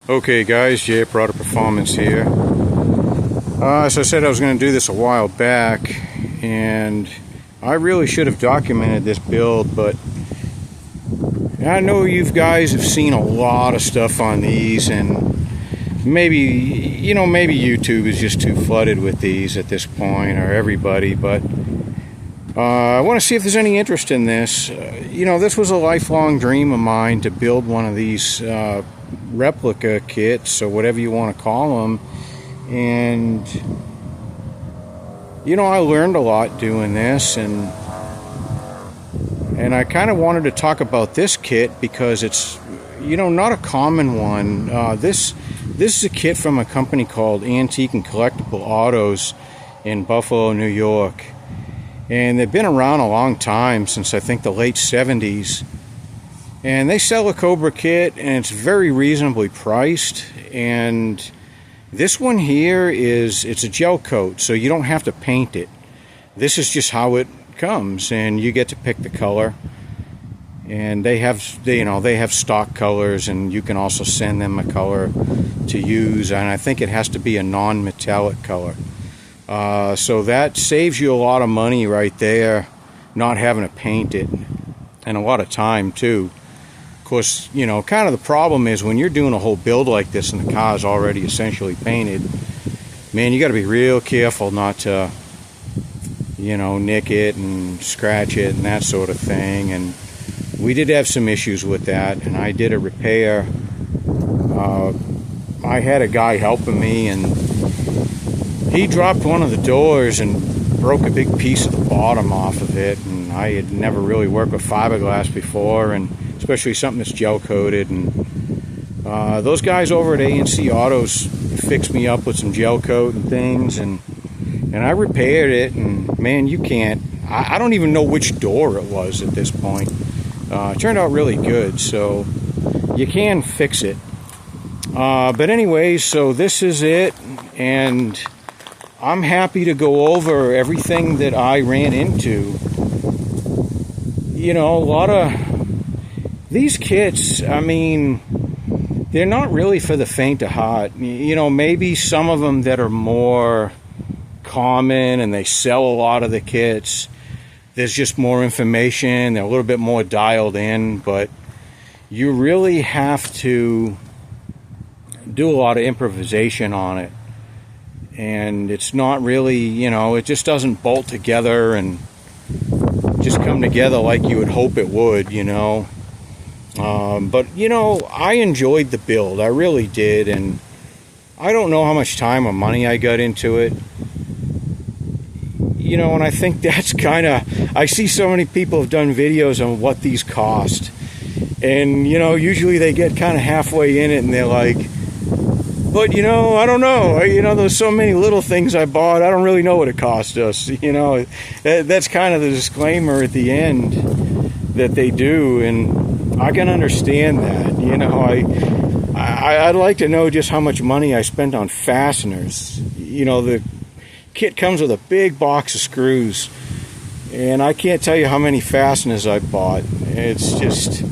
Okay guys, Jay Product Performance here. As I said, I was going to do this a while back, and I really should have documented this build, but I know you guys have seen a lot of stuff on these, and maybe YouTube is just too flooded with these at this point, or everybody, but I want to see if there's any interest in this. This was a lifelong dream of mine to build one of these replica kits, or whatever you want to call them, and I learned a lot doing this, and I kind of wanted to talk about this kit because it's not a common one. This is a kit from a company called Antique and Collectible Autos in Buffalo, New York, and they've been around a long time, since I think the late 70s. And they sell a Cobra kit, and it's very reasonably priced. And this one here it's a gel coat, so you don't have to paint it. This is just how it comes, and you get to pick the color. And they have stock colors, and you can also send them a color to use. And I think it has to be a non-metallic color. So that saves you a lot of money right there, not having to paint it, and a lot of time too. Of course, kind of the problem is when you're doing a whole build like this and the car is already essentially painted, man, you got to be real careful not to, nick it and scratch it and that sort of thing. And we did have some issues with that, and I did a repair. I had a guy helping me, and he dropped one of the doors and broke a big piece of the bottom off of it, and I had never really worked with fiberglass before, and especially something that's gel coated. And those guys over at A&C Autos fixed me up with some gel coat and things, and I repaired it, and man, you can't, I don't even know which door it was at this point. It turned out really good, so you can fix it. But anyways, so this is it, and I'm happy to go over everything that I ran into. A lot of these kits, I mean, they're not really for the faint of heart. Maybe some of them that are more common and they sell a lot of the kits, there's just more information, they're a little bit more dialed in, but you really have to do a lot of improvisation on it. And it's not really, it just doesn't bolt together and just come together like you would hope it would, But, I enjoyed the build. I really did. And I don't know how much time or money I got into it. And I think that's kind of, I see so many people have done videos on what these cost. And, usually they get kind of halfway in it and they're like, but, I don't know. There's so many little things I bought. I don't really know what it cost us. That's kind of the disclaimer at the end that they do. And I can understand that. I'd like to know just how much money I spent on fasteners. The kit comes with a big box of screws. And I can't tell you how many fasteners I bought. It's just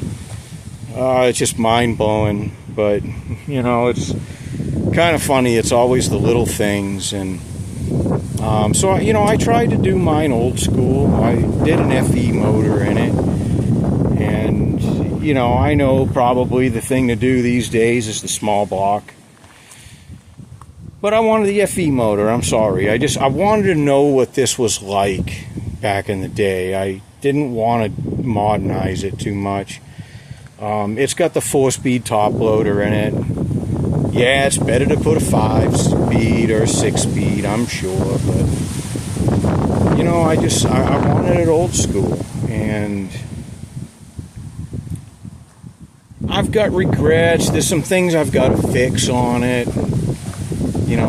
mind-blowing. But, it's kind of funny. It's always the little things. And so I tried to do mine old school. I did an FE motor in it, and I know probably the thing to do these days is the small block, but I wanted the FE motor. I'm sorry, I wanted to know what this was like back in the day. I didn't want to modernize it too much. It's got the 4-speed top loader in it. Yeah, it's better to put a 5-speed or a 6-speed, I'm sure, but I wanted it old school, and I've got regrets. There's some things I've got to fix on it.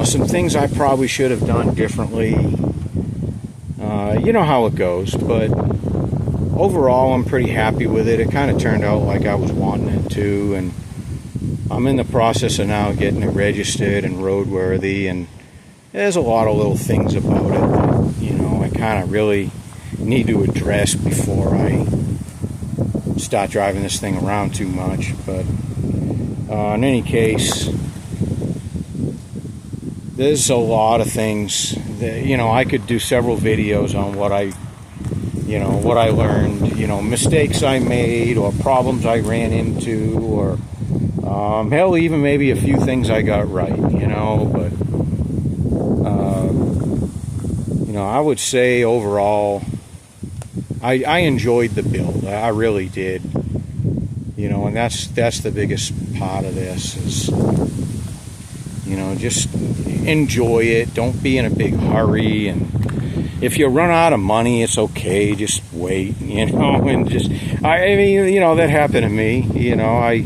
Some things I probably should have done differently. You know how it goes, but overall I'm pretty happy with it. It kind of turned out like I was wanting it to, and I'm in the process of now getting it registered and roadworthy, and there's a lot of little things about it that, I kind of really need to address before I start driving this thing around too much. But In any case, there's a lot of things that, I could do several videos on what I learned, mistakes I made or problems I ran into, or hell, even maybe a few things I got right, but I would say overall I enjoyed the build. I really did, and that's the biggest part of this is, just enjoy it. Don't be in a big hurry, and if you run out of money, it's okay. Just wait, and just, I mean, that happened to me. I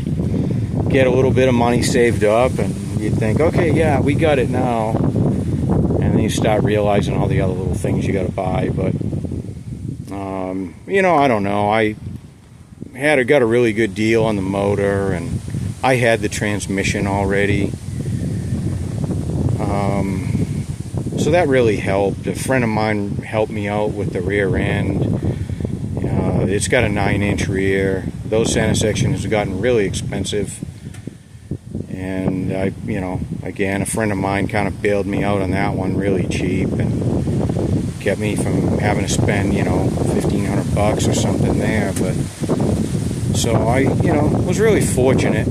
get a little bit of money saved up, and you think, okay, yeah, we got it now. And then you start realizing all the other little things you got to buy. But, I don't know. I got a really good deal on the motor, and I had the transmission already. So that really helped. A friend of mine helped me out with the rear end. It's got a 9-inch rear. Those center sections have gotten really expensive. And again, a friend of mine kind of bailed me out on that one really cheap and kept me from having to spend, $1,500 or something there. But so I, was really fortunate.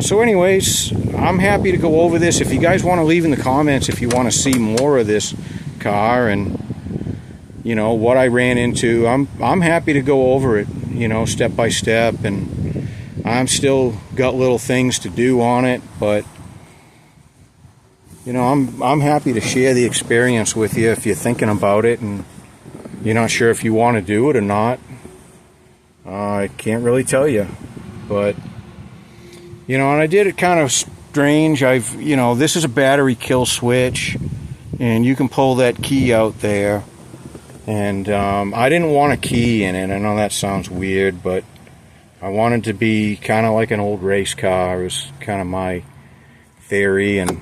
So anyways, I'm happy to go over this. If you guys want to leave in the comments if you want to see more of this car and what I ran into, I'm happy to go over it, step by step, and I'm still got little things to do on it, but I'm happy to share the experience with you if you're thinking about it and you're not sure if you want to do it or not. I can't really tell you, but and I did it kind of strange. This is a battery kill switch, and you can pull that key out there. And I didn't want a key in it. I know that sounds weird, but I wanted to be kind of like an old race car. It was kind of my theory, and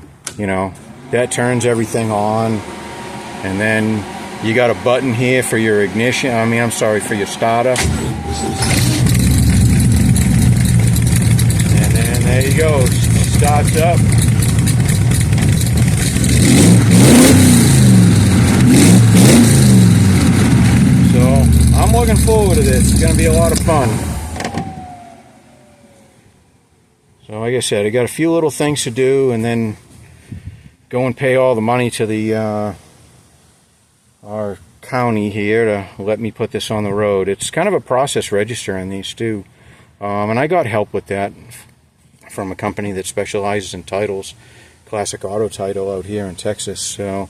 that turns everything on. And then you got a button here for your ignition. For your starter. There you go, starts up. So, I'm looking forward to this. It's going to be a lot of fun. So, like I said, I got a few little things to do, and then go and pay all the money to the our county here to let me put this on the road. It's kind of a process register on these too. And I got help with that from a company that specializes in titles, Classic Auto Title out here in Texas. So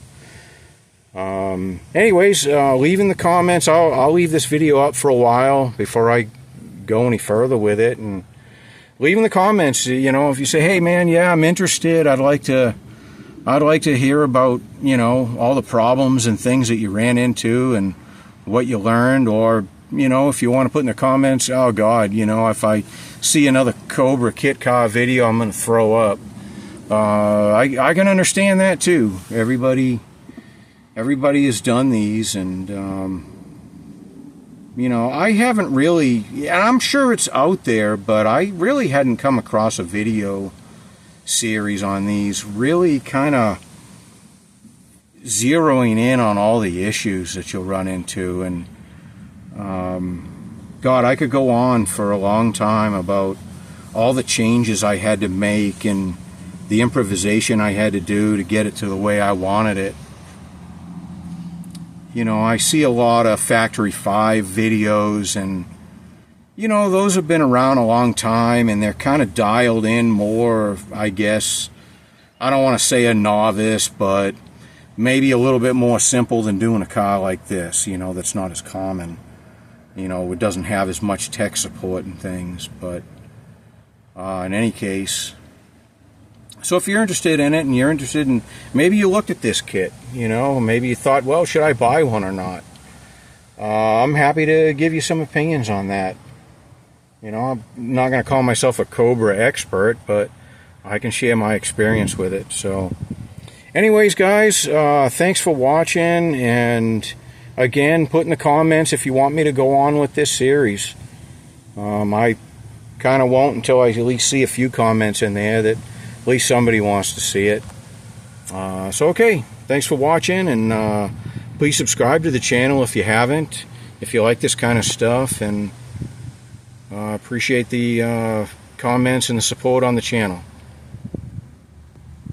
anyways, leave in the comments. I'll leave this video up for a while before I go any further with it, and leave in the comments, if you say, hey man, yeah, I'm interested, I'd like to hear about all the problems and things that you ran into and what you learned, or if you want to put in the comments, oh God, if I see another Cobra kit car video, I'm going to throw up. I can understand that too. Everybody has done these, and I haven't really, and I'm sure it's out there, but I really hadn't come across a video series on these really kind of zeroing in on all the issues that you'll run into. And God, I could go on for a long time about all the changes I had to make and the improvisation I had to do to get it to the way I wanted it. I see a lot of Factory 5 videos, and those have been around a long time, and they're kind of dialed in more, I guess. I don't want to say a novice, but maybe a little bit more simple than doing a car like this, that's not as common. It doesn't have as much tech support and things, but in any case, so if you're interested in it, and you're interested in, maybe you looked at this kit, maybe you thought, well, should I buy one or not? I'm happy to give you some opinions on that. I'm not going to call myself a Cobra expert, but I can share my experience with it. So anyways, guys, thanks for watching, and again, put in the comments if you want me to go on with this series. I kind of won't until I at least see a few comments in there that at least somebody wants to see it. So okay, thanks for watching, and please subscribe to the channel if you haven't, if you like this kind of stuff, and appreciate the comments and the support on the channel.